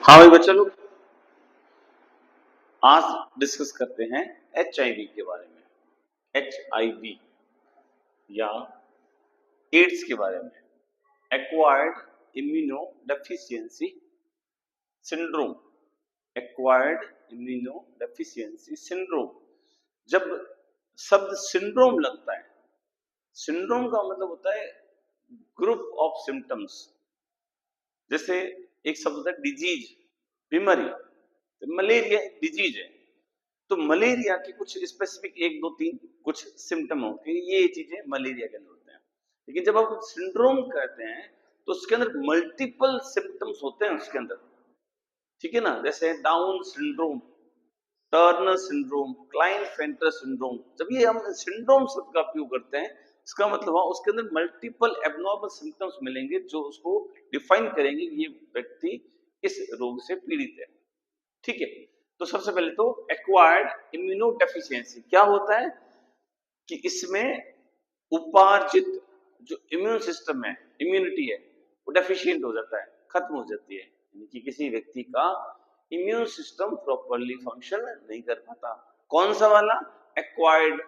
हाँ भाई बच्चा लोग, आज डिस्कस करते हैं HIV के बारे में। HIV या एड्स के बारे में। Acquired immuno deficiency syndrome. Acquired immuno deficiency syndrome. जब शब्द सिंड्रोम लगता है, सिंड्रोम का मतलब होता है ग्रुप ऑफ सिम्टम्स। जैसे एक शब्द होता है डिजीज, बीमारी। मलेरिया एक डिजीज है, तो मलेरिया के कुछ स्पेसिफिक एक दो तीन कुछ सिम्टम होते हैं, ये चीजें मलेरिया के अंदर होते हैं। लेकिन जब हम सिंड्रोम कहते हैं तो उसके अंदर मल्टीपल सिम्टम्स होते हैं उसके अंदर, ठीक है ना। जैसे Down syndrome, Turner syndrome, Klinefelter syndrome. जब ये हम सिंड्रोम शब्द का उपयोग करते हैं, इसका मतलब है उसके अंदर मल्टीपल एबनॉर्मल सिम्टम्स मिलेंगे जो उसको डिफाइन करेंगे कि ये व्यक्ति इस रोग से पीड़ित है, ठीक है। तो सबसे पहले तो एक्वायर्ड इम्यूनो डेफिशिएंसी क्या होता है कि इसमें उपार्जित जो इम्यून सिस्टम है, इम्यूनिटी है, वो डेफिशिएंट हो जाता है, खत्म हो जाती है। यानी कि किसी व्यक्ति का इम्यून सिस्टम प्रॉपरली फंक्शन नहीं कर पाता। कौन सा वाला? एक्वायर्ड।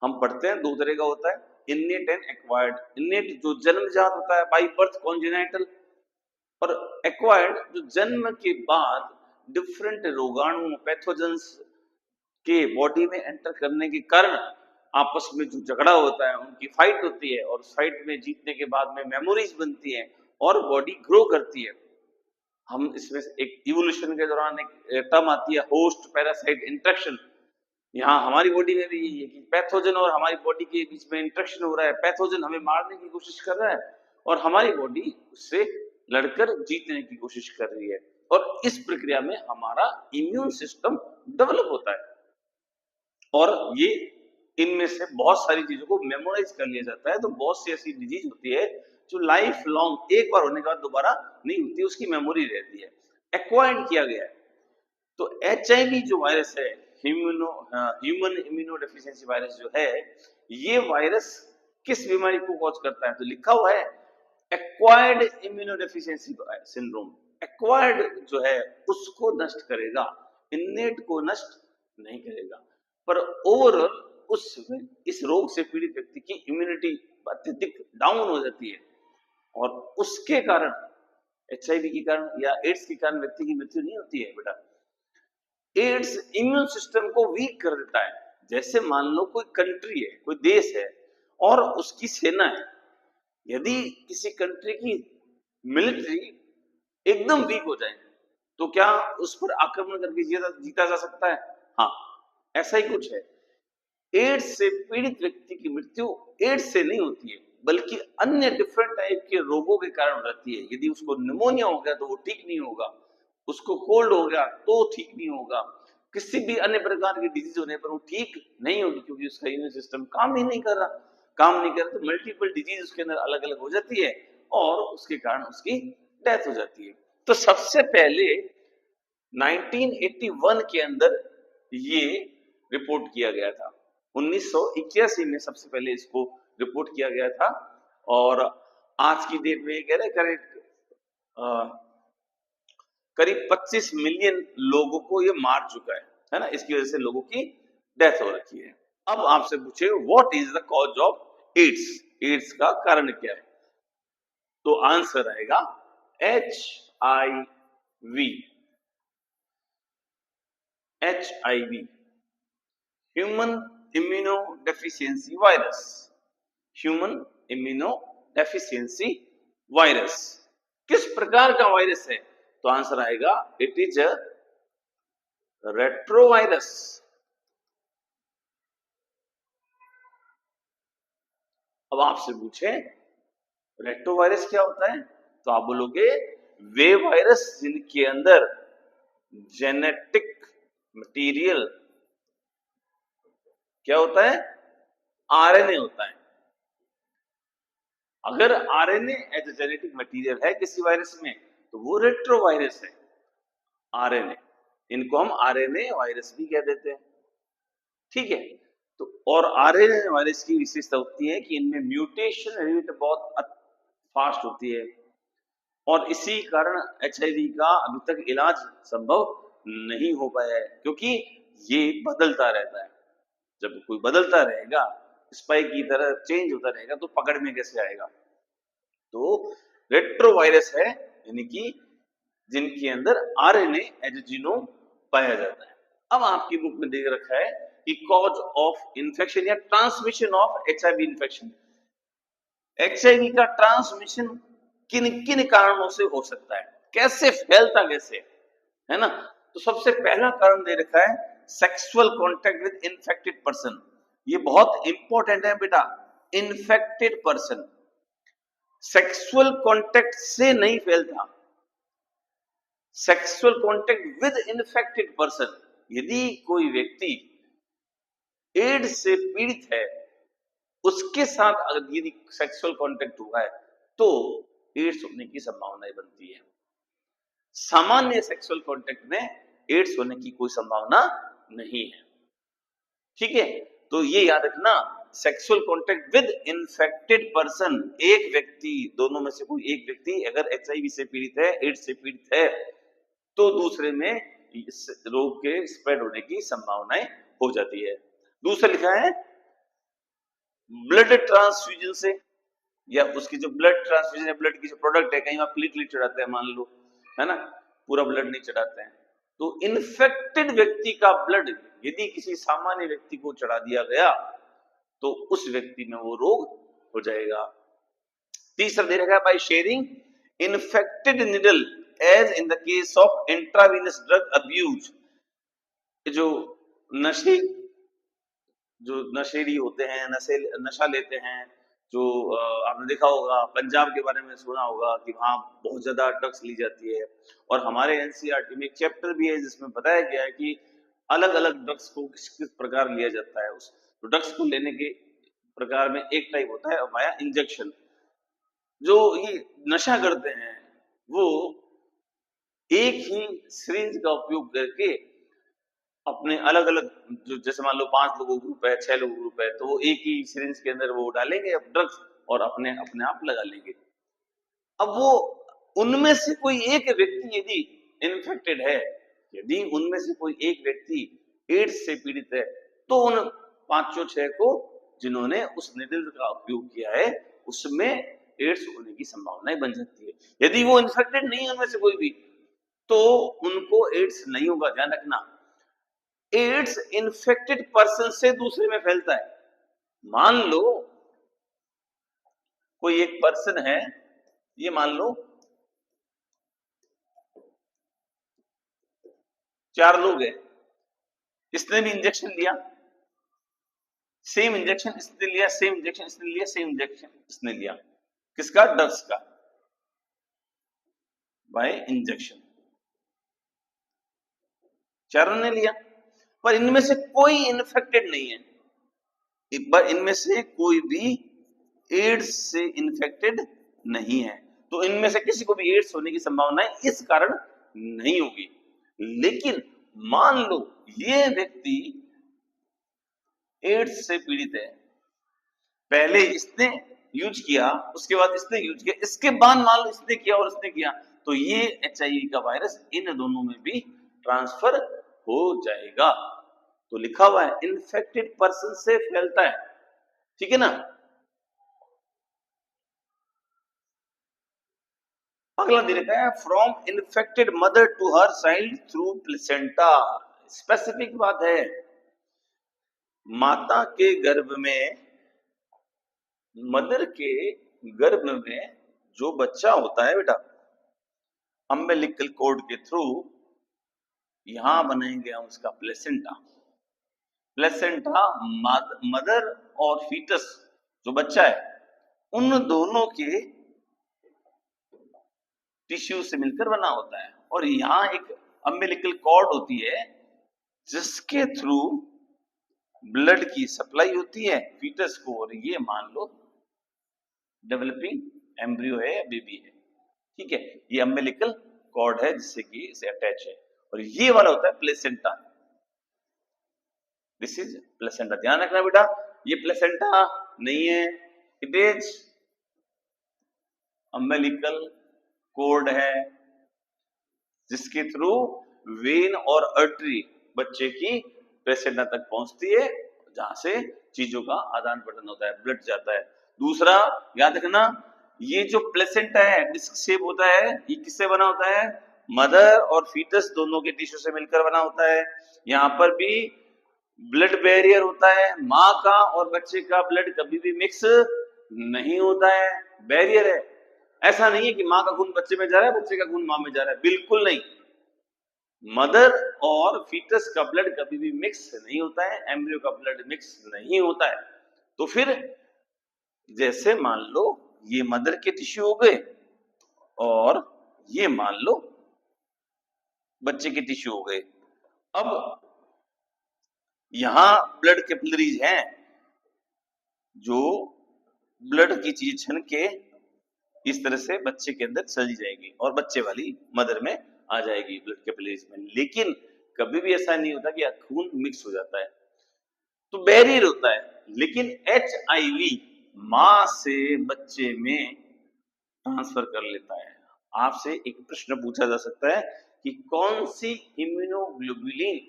हम पढ़ते हैं दो तरह का होता है, इनेट एंड एक्वायर्ड। इनेट जो जन्मजात होता है, बाई बर्थ, कॉन्जेनाइटल। और एक्वायर्ड जो जन्म के बाद डिफरेंट रोगाणु, पैथोजेंस के बॉडी में एंटर करने के कारण आपस में जो झगड़ा होता है, उनकी फाइट होती है, और उस फाइट में जीतने के बाद में मेमोरीज बनती है और बॉडी ग्रो करती है। हम इसमें एक इवोल्यूशन के दौरान एक टर्म आती है होस्ट पैरासाइट इंटरेक्शन। यहाँ हमारी बॉडी में भी यही है कि पैथोजन और हमारी बॉडी के बीच में इंटरेक्शन हो रहा है। पैथोजन हमें मारने की कोशिश कर रहा है और हमारी बॉडी उससे लड़कर जीतने की कोशिश कर रही है, और इस प्रक्रिया में हमारा इम्यून सिस्टम डेवलप होता है। और ये इनमें से बहुत सारी चीजों को मेमोराइज कर लिया जाता है। तो बहुत सी ऐसी डिजीज होती है जो लाइफ लॉन्ग एक बार होने के बाद दोबारा नहीं होती, उसकी मेमोरी रहती है, एक्वायर्ड किया गया है। तो HIV जो वायरस है, ह्यूमन इम्यूनो डेफिशिएंसी वायरस जो है, ये वायरस किस बीमारी को कॉज करता है? तो लिखा हुआ है acquired immuno deficiency syndrome. Acquired जो है उसको नष्ट करेगा, इनेट को नष्ट नहीं करेगा। पर ओवरऑल उस इस रोग से पीड़ित व्यक्ति की इम्यूनिटी अत्यधिक डाउन हो जाती है, और उसके कारण, HIV के कारण या एड्स के कारण व्यक्ति की मृत्यु नहीं होती है बेटा। एड्स इम्यून सिस्टम को वीक कर देता है। जैसे मान लो कोई कंट्री है, कोई देश है और उसकी सेना है। यदि किसी कंट्री की मिलिट्री एकदम वीक हो जाए तो क्या उस पर आक्रमण करके जीता जा सकता है? हाँ, ऐसा ही कुछ है। एड्स से पीड़ित व्यक्ति की मृत्यु एड्स से नहीं होती है, बल्कि अन्य डिफरेंट टाइप के रोगों के कारण हो जाती है। यदि उसको निमोनिया हो गया तो वो ठीक नहीं होगा, उसको कोल्ड हो गया तो ठीक नहीं होगा, किसी भी अन्य प्रकार की डिजीज होने पर वो ठीक नहीं होगी, क्योंकि उसका इम्यून सिस्टम काम ही नहीं कर रहा। काम नहीं कर रहा तो मल्टीपल डिजीज उसके अंदर अलग अलग हो जाती है और उसके कारण उसकी डेथ हो जाती है। तो सबसे पहले 1981 के अंदर ये रिपोर्ट किया गया था। 1981 में सबसे पहले इसको रिपोर्ट किया गया था, और आज की डेट में ये कह रहे करीब 25 मिलियन लोगों को ये मार चुका है ना। इसकी वजह से लोगों की डेथ हो रखी है। अब आपसे पूछे what is the cause of AIDS, AIDS का कारण क्या है? तो आंसर आएगा HIV। HIV human immunodeficiency virus. Human immunodeficiency virus किस प्रकार का वायरस है? तो आंसर आएगा इट इज अ रेट्रोवायरस। अब आपसे पूछे रेट्रोवायरस क्या होता है, तो आप बोलोगे वे वायरस जिनके अंदर जेनेटिक मटेरियल क्या होता है? RNA होता है। अगर RNA as a genetic material है किसी वायरस में तो वो रेट्रोवायरस है। RNA, इनको हम RNA वायरस भी कह देते हैं, ठीक है। तो और RNA वायरस की विशेषता होती है कि इनमें म्यूटेशन रेट बहुत फास्ट होती है, और इसी कारण HIV का अभी तक इलाज संभव नहीं हो पाया है, क्योंकि ये बदलता रहता है। जब कोई बदलता रहेगा, स्पाइक की तरह चेंज होता रहेगा, तो पकड़ में कैसे आएगा? तो रेट्रोवायरस है, यानी कि जिनके अंदर RNA एज जीनोम पाया जाता है। अब आपकी बुक में देख रखा है कि कॉज ऑफ इन्फेक्शन या transmission of HIV infection. HIV का ट्रांसमिशन किन किन कारणों से हो सकता है, कैसे फैलता कैसे है ना? तो सबसे पहला कारण दे रखा है sexual contact with infected person. ये बहुत इंपॉर्टेंट है बेटा, इन्फेक्टेड पर्सन। सेक्सुअल कांटेक्ट से नहीं फैलता, sexual contact with infected person. यदि कोई व्यक्ति एड्स से पीड़ित है, उसके साथ अगर यदि सेक्सुअल कांटेक्ट हुआ है, तो एड्स होने की संभावना बनती है। सामान्य सेक्सुअल कांटेक्ट में एड्स होने की कोई संभावना नहीं है। ठीक है, तो ये याद रखना, sexual contact with infected person, एक व्यक्ति, दोनों में से कोई एक व्यक्ति अगर HIV से पीड़ित है, एड्स से पीड़ित है, तो दूसरे में इस रोग के स्प्रेड होने की संभावनाएं हो जाती है। दूसरा लिखा है ब्लड ट्रांसफ्यूजन से, या उसकी जो ब्लड ट्रांसफ्यूजन है, ब्लड की जो प्रोडक्ट है, कहीं आप प्लेटलेट चढ़ाते हैं मान लो, है ना, पूरा ब्लड नहीं चढ़ाते हैं, तो इन्फेक्टेड व्यक्ति का ब्लड यदि किसी सामान्य व्यक्ति को चढ़ा दिया गया, तो उस व्यक्ति में वो रोग हो जाएगा। तीसरा दे रखा है by sharing infected needle as in the case of intravenous drug abuse. जो नशे जो नशेड़ी होते हैं, नशा लेते हैं, जो आपने देखा होगा, पंजाब के बारे में सुना होगा कि वहाँ बहुत ज्यादा ड्रग्स ली जाती है, और हमारे NCERT में एक चैप्टर भी है जिसमें बताया गया है कि अलग अलग ड्रग्स को किस किस प्रकार लिया जाता है। उस ड्रग्स को लेने के प्रकार में एक टाइप होता है वाया इंजेक्शन। जो ये नशा करते हैं वो एक ही सिरिंज का उपयोग करके अपने अलग अलग, जो जैसे मान लो 5 लोगों का ग्रुप है, 6 लोगों का ग्रुप है, तो वो एक ही सिरिंज के अंदर वो डालेंगे ड्रग्स और अपने अपने आप लगा लेंगे। अब वो उनमें से कोई एक व्यक्ति यदि इन्फेक्टेड है, यदि उनमें से कोई एक व्यक्ति एड्स से पीड़ित है, तो उन 5-6 को जिन्होंने उस निडल का उपयोग किया है, उसमें एड्स होने की संभावनाएं बन जाती है। यदि वो इन्फेक्टेड नहीं है उनमें से कोई भी, तो उनको एड्स नहीं होगा। ध्यान रखना, एड्स इन्फेक्टेड पर्सन से दूसरे में फैलता है। मान लो कोई एक पर्सन है, ये मान लो 4 लोग हैं, इसने भी इंजेक्शन लिया, सेम इंजेक्शन इसने लिया, सेम इंजेक्शन इसने लिया, सेम इंजेक्शन इसने लिया, किसका? ड्रग्स का, बाय इंजेक्शन, चारों ने लिया, पर इनमें से कोई इन्फेक्टेड नहीं है। एक बार इनमें से कोई भी एड्स से इन्फेक्टेड नहीं है, तो इनमें से किसी को भी एड्स होने की संभावना इस कारण नहीं होगी। लेकिन मान लो ये व्यक्ति एड्स से पीड़ित है, पहले इसने यूज किया, उसके बाद इसने यूज किया, इसके बाद मान लो इसने किया और इसने किया, तो ये HIV का वायरस इन दोनों में भी ट्रांसफर हो जाएगा। तो लिखा हुआ है इन्फेक्टेड पर्सन से फैलता है, ठीक है ना। अगला दे रखा है from infected mother to her child through placenta. Specific बात है, माता के गर्भ में, मदर के गर्भ में जो बच्चा होता है बेटा, अम्बिलिकल कॉर्ड के थ्रू यहां बनाएंगे हम उसका प्लेसेंटा। प्लेसेंटा मदर और फीटस जो बच्चा है, उन दोनों के टिश्यू से मिलकर बना होता है, और यहाँ एक अम्बिलिकल कॉर्ड होती है जिसके थ्रू ब्लड की सप्लाई होती है फीटस को, और ये मान लो डेवलपिंग एम्ब्रियो है या बेबी है, ठीक है। ये अम्बिलिकल कॉर्ड है जिससे कि इसे अटैच है, और ये वाला होता है प्लेसेंटा। This is placenta. ध्यान रखना बेटा, ये प्लेसेंटा नहीं है, इट इज अम्बिलिकल कोड है जिसके थ्रू वेन और अर्टरी बच्चे की प्लेसेंटा तक पहुंचती है, जहां से चीजों का आदान प्रदान होता है, ब्लड जाता है। दूसरा याद रखना, ये जो प्लेसेंटा है डिस्क शेप होता है, ये किससे बना होता है? मदर और फीटस दोनों के टिश्यू से मिलकर बना होता है। यहाँ पर भी ब्लड बैरियर होता है, माँ का और बच्चे का ब्लड कभी भी मिक्स नहीं होता है, बैरियर है। ऐसा नहीं है कि माँ का खून बच्चे में जा रहा है, बच्चे का खून माँ में जा रहा है, बिल्कुल नहीं। मदर और फीटस का ब्लड कभी भी मिक्स नहीं होता है, एम्ब्रियो का ब्लड मिक्स नहीं होता है। तो फिर जैसे मान लो ये मदर के टिश्यू हो गए और ये मान लो बच्चे के टिश्यू हो गए। अब यहां ब्लड कैपिलरीज हैं जो ब्लड की चीज छन के इस तरह से बच्चे के अंदर चली जाएगी और बच्चे वाली मदर में आ जाएगी ब्लड कैपिलरीज में। लेकिन कभी भी ऐसा नहीं होता कि खून मिक्स हो जाता है, तो बैरियर होता है। लेकिन HIV मां से बच्चे में ट्रांसफर कर लेता है। आपसे एक प्रश्न पूछा जा सकता है कि कौन सी इम्यूनोग्लोबुलिन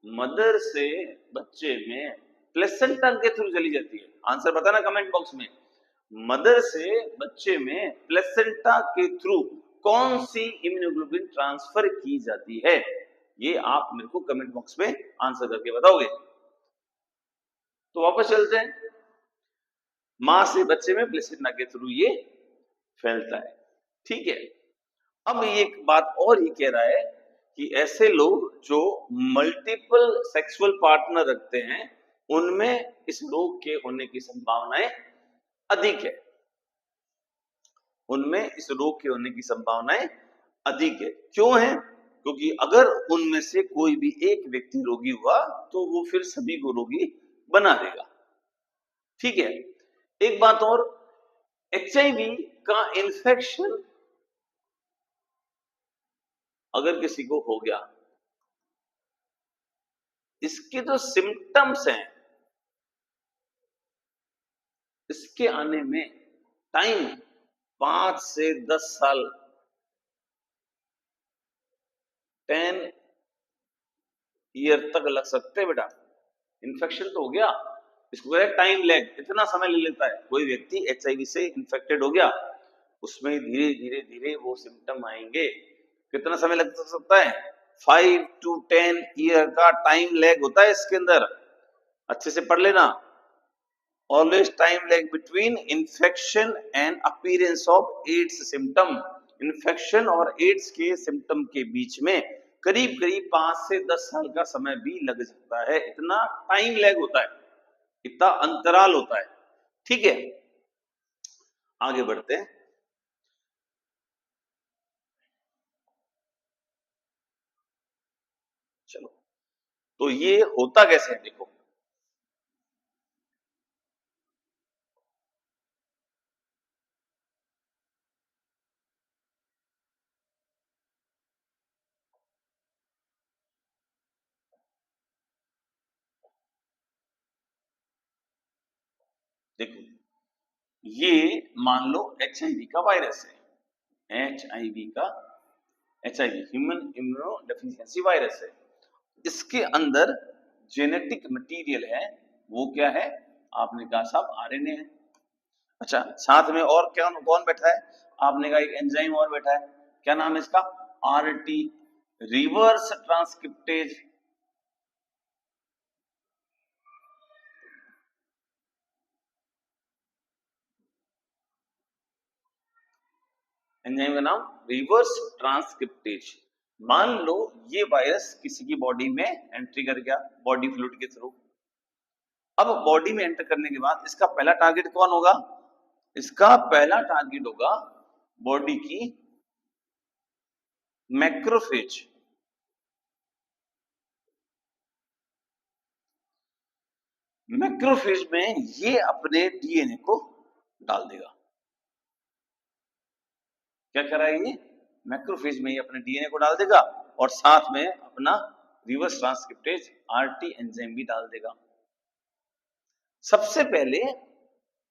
मदर से बच्चे में प्लेसेंटा के थ्रू चली जाती है? आंसर बताना कमेंट बॉक्स में। मदर से बच्चे में प्लेसेंटा के थ्रू कौन सी इम्यूनोग्लोबुलिन ट्रांसफर की जाती है? ये आप मेरे को कमेंट बॉक्स में आंसर करके बताओगे। तो वापस चलते हैं, मां से बच्चे में प्लेसेंटा के थ्रू ये फैलता है, ठीक है। अब एक बात और ये कह रहा है कि ऐसे लोग जो मल्टीपल सेक्सुअल पार्टनर रखते हैं उनमें इस रोग के होने की संभावनाएं अधिक है, उनमें इस रोग के होने की संभावनाएं अधिक है। क्यों है? क्योंकि अगर उनमें से कोई भी एक व्यक्ति रोगी हुआ तो वो फिर सभी को रोगी बना देगा, ठीक है। एक बात और, HIV का इन्फेक्शन अगर किसी को हो गया, इसके जो सिम्टम्स हैं इसके आने में टाइम 5 से 10 साल 10 ईयर तक लग सकते हैं बेटा। इन्फेक्शन तो हो गया, इसको कहते हैं टाइम लैग, इतना समय ले लेता है। कोई व्यक्ति HIV से इन्फेक्टेड हो गया, उसमें धीरे धीरे धीरे वो सिम्टम आएंगे, कितना समय लग सकता है? 5 to 10 ईयर का टाइम लैग होता है इसके अंदर, अच्छे से पढ़ लेना। Always time lag between infection and appearance of AIDS symptom। Infection और एड्स के सिम्टम के बीच में करीब करीब 5 से 10 साल का समय भी लग सकता है, इतना टाइम लैग होता है, इतना अंतराल होता है, ठीक है। आगे बढ़ते हैं। चलो, तो ये होता कैसे है देखो। देखो, ये मान लो HIV का वायरस है, HIV human immunodeficiency virus है। इसके अंदर जेनेटिक मटेरियल है, वो क्या है? आपने कहा साहब RNA है। अच्छा, साथ में और क्या कौन बैठा है? आपने कहा एक एंजाइम और बैठा है, क्या नाम है इसका? RT, reverse transcriptase. एंजाइम का नाम रिवर्स ट्रांसक्रिप्टेज। मान लो ये वायरस किसी की बॉडी में एंट्री कर गया बॉडी फ्लूइड के थ्रू। अब बॉडी में एंटर करने के बाद इसका पहला टारगेट कौन होगा? इसका पहला टारगेट होगा बॉडी की मैक्रोफेज। मैक्रोफेज में ये अपने DNA को डाल देगा। क्या कर रहा है ये? मैक्रोफेज में ये अपने DNA को डाल देगा और साथ में अपना रिवर्स ट्रांसक्रिप्टेज RT एंजाइम भी डाल देगा। सबसे पहले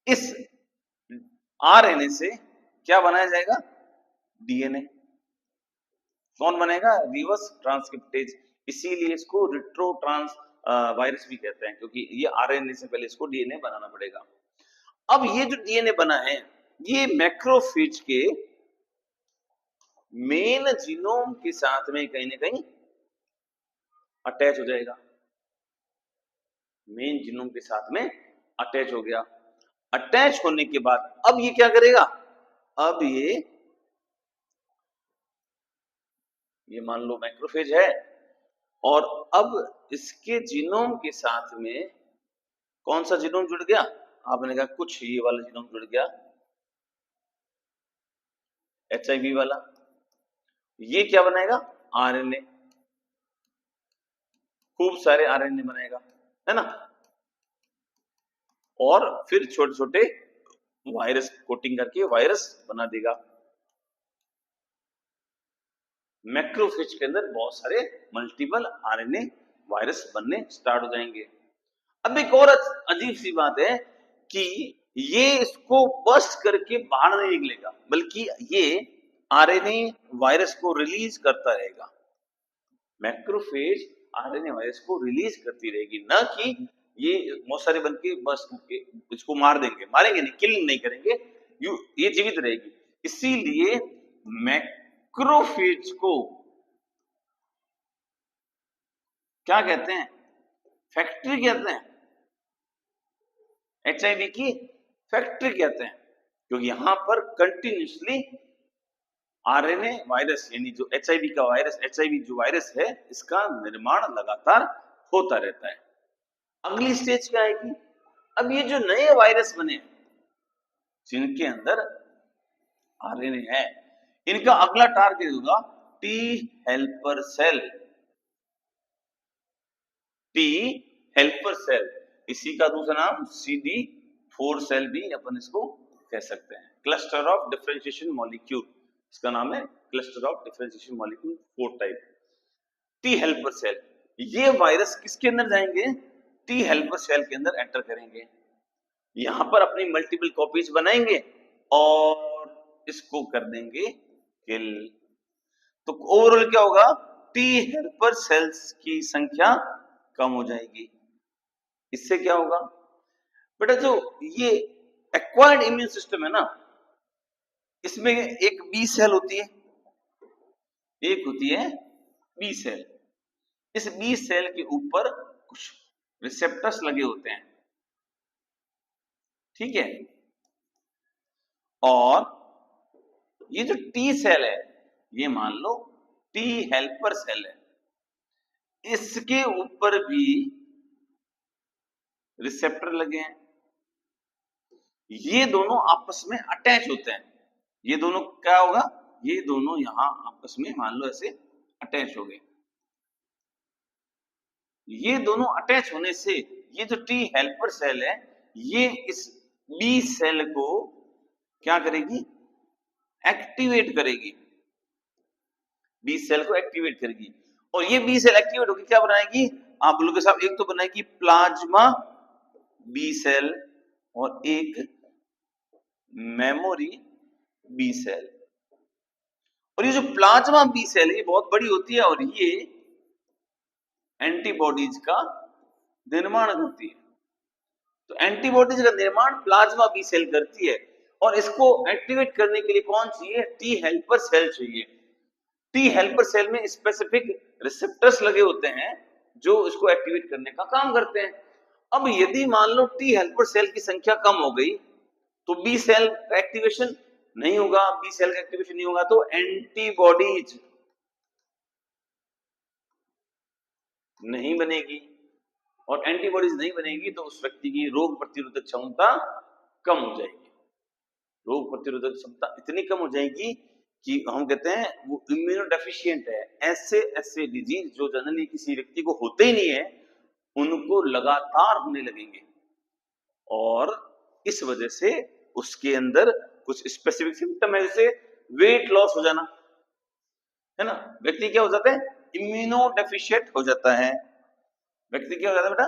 इस RNA से क्या बनाया जाएगा? डीएनए। कौन बनेगा? Reverse transcriptase. इसीलिए इसको रिट्रो ट्रांस वायरस भी कहते हैं, क्योंकि ये आरएनए से पहले इसको डीएनए बनाना पड़ेगा। अब ये जो डीएनए बना है, ये मैक्रोफेज के मेन जीनोम के साथ में कहीं ना कहीं अटैच हो जाएगा। मेन जीनोम के साथ में अटैच हो गया। अटैच होने के बाद अब ये क्या करेगा? अब ये मान लो मैक्रोफेज है, और अब इसके जीनोम के साथ में कौन सा जीनोम जुड़ गया? आपने कहा कुछ ये वाला जीनोम जुड़ गया, एचआईवी वाला। ये क्या बनाएगा? आरएनए। खूब सारे आरएनए बनाएगा, है ना। और फिर छोटे छोटे वायरस कोटिंग करके वायरस बना देगा। मैक्रोफेज के अंदर बहुत सारे मल्टीपल आरएनए वायरस बनने स्टार्ट हो जाएंगे। अब एक और अजीब सी बात है कि ये इसको बस्ट करके बाहर नहीं निकलेगा, बल्कि ये आरएनए वायरस को रिलीज करता रहेगा। मैक्रोफेज आरएनए वायरस को रिलीज करती रहेगी, ना कि ये बहुत सारे बन के बस करके इसको मार देंगे। मारेंगे नहीं, किल नहीं करेंगे, ये जीवित रहेगी। इसीलिए मैक्रोफेज को क्या कहते हैं? फैक्ट्री कहते हैं। एचआईवी की फैक्ट्री कहते हैं, क्योंकि यहां पर कंटिन्यूसली आरएनए वायरस, यानी जो एचआईवी का वायरस, एचआईवी जो वायरस है, इसका निर्माण लगातार होता रहता है। अगली स्टेज क्या आएगी? अब ये जो नए वायरस बने, जिनके अंदर आरएनए है, इनका अगला टारगेट होगा T helper cell. T helper cell, इसी का दूसरा नाम CD4 सेल भी अपन इसको कह सकते हैं। क्लस्टर ऑफ डिफरेंशिएशन मॉलिक्यूल, इसका नाम है cluster of differentiation molecule 4 type. T helper cell, ये वायरस किसके अंदर जाएंगे? टी हेल्पर सेल के अंदर एंटर करेंगे। यहां पर अपनी मल्टीपल कॉपीज बनाएंगे और इसको कर देंगे किल। तो ओवरऑल क्या होगा? टी हेल्पर सेल्स की संख्या कम हो जाएगी। इससे क्या होगा बेटा? जो ये एक्वायर्ड इम्यून सिस्टम है ना, इसमें एक बी सेल होती है, एक होती है बी सेल। इस बी सेल के ऊपर कुछ रिसेप्टर्स लगे होते हैं, ठीक है। और ये जो टी सेल है, ये मान लो टी हेल्पर सेल है, इसके ऊपर भी रिसेप्टर लगे हैं। ये दोनों आपस में अटैच होते हैं। ये दोनों क्या होगा? ये दोनों यहां आपस में मान लो ऐसे अटैच हो गए। ये दोनों अटैच होने से ये जो टी हेल्पर सेल है, ये इस बी सेल को क्या करेगी? एक्टिवेट करेगी। बी सेल को एक्टिवेट करेगी, और ये बी सेल एक्टिवेट होकर क्या बनाएगी? आप बोलोगे के साहब, एक तो बनाएगी प्लाज्मा बी सेल और एक मेमोरी बी सेल। और ये जो प्लाज्मा बी सेल है, ये बहुत बड़ी होती है और ये एंटीबॉडीज का निर्माण करती है। तो एंटीबॉडीज का निर्माण प्लाज्मा बी सेल करती है, और इसको एक्टिवेट करने के लिए कौन चाहिए? टी हेल्पर सेल चाहिए। टी हेल्पर सेल में स्पेसिफिक रिसेप्टर्स लगे होते हैं जो इसको एक्टिवेट करने का काम करते हैं। अब यदि मान लो टी हेल्पर सेल की संख्या कम हो गई, तो बी सेल का एक्टिवेशन नहीं होगा। बी सेल का एक्टिवेशन नहीं होगा तो एंटीबॉडीज नहीं बनेगी, और एंटीबॉडीज नहीं बनेगी तो उस व्यक्ति की रोग प्रतिरोधक क्षमता कम हो जाएगी। रोग प्रतिरोधक क्षमता इतनी कम हो जाएगी कि हम कहते हैं वो इम्यूनो डेफिशिएंट है। ऐसे डिजीज जो जनरली किसी व्यक्ति को होते ही नहीं है, उनको लगातार होने लगेंगे, और इस वजह से उसके अंदर कुछ स्पेसिफिक सिम्टम है, जैसे वेट लॉस हो जाना, है ना। व्यक्ति क्या हो जाता है? इम्यूनो डेफिशिएंट हो जाता है। व्यक्ति क्या हो जाता है बेटा?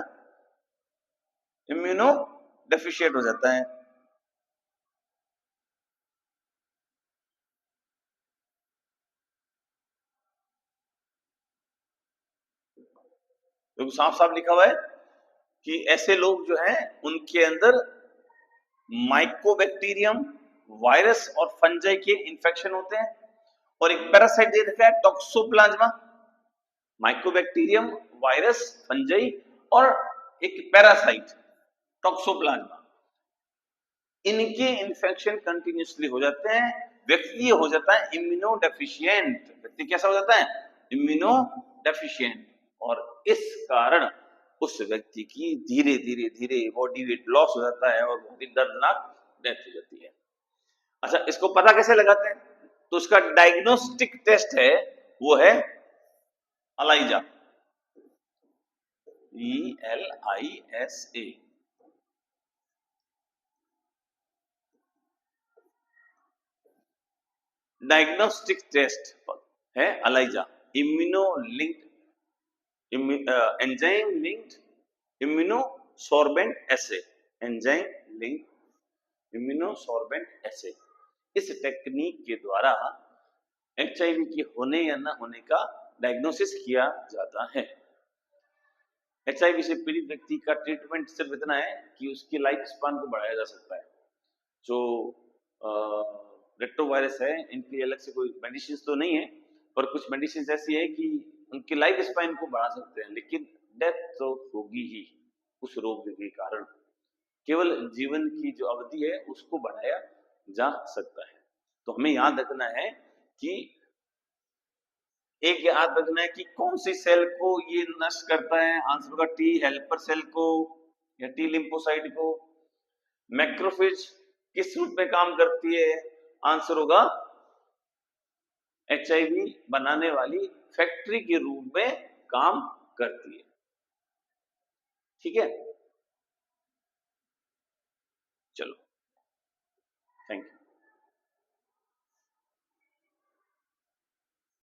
इम्यूनो डेफिशिएंट हो जाता है। क्योंकि साफ साफ लिखा हुआ है कि ऐसे लोग जो हैं उनके अंदर माइकोबैक्टीरियम, वायरस और फंजाई के इन्फेक्शन होते हैं। और एक पैरासाइट दे रखा है टॉक्सोप्लाज्मा, माइकोबैक्टीरियम, वायरस, फंजाई और एक पैरासाइट टॉक्सोप्लाज्मा। इनके इन्फेक्शन कंटिन्यूसली हो जाते हैं, व्यक्ति हो जाता है इम्यूनो डेफिशिएंट। व्यक्ति कैसा हो जाता है? Immuno deficient. और इस कारण उस व्यक्ति की धीरे धीरे धीरे बॉडी वेट लॉस हो जाता है और बहुत ही दर्दनाक डेथ हो जाती है। अच्छा, इसको पता कैसे लगाते हैं? तो उसका डायग्नोस्टिक टेस्ट है, वो है अलाइजा, ELISA। डायग्नोस्टिक टेस्ट है ELISA, immuno linked enzyme linked immunosorbent assay, enzyme linked immunosorbent assay. इस टेक्निक के द्वारा HIV के होने या न होने का डायग्नोसिस किया जाता है। HIV से पीड़ित व्यक्ति का ट्रीटमेंट सिर्फ इतना है कि उसकी लाइफ स्पान को बढ़ाया जा सकता है। जो रेट्रोवायरस है, इनके अलग से कोई मेडिसिन तो नहीं है, पर कुछ मेडिसिन ऐसी है कि उनकी लाइफ स्पान को बढ़ा सकते हैं, लेकिन डेथ तो होगी ही उस रोग के कारण। केवल जीवन की जो अवधि है उसको बढ़ाया जा सकता है। तो हमें याद रखना है कि एक याद रखना है कि कौन सी सेल को ये नष्ट करता है। आंसर होगा टी हेल्पर सेल को या टी लिम्फोसाइट को। मैक्रोफेज किस रूप में काम करती है? आंसर होगा HIV बनाने वाली फैक्ट्री के रूप में काम करती है। ठीक है, चलो, थैंक यू।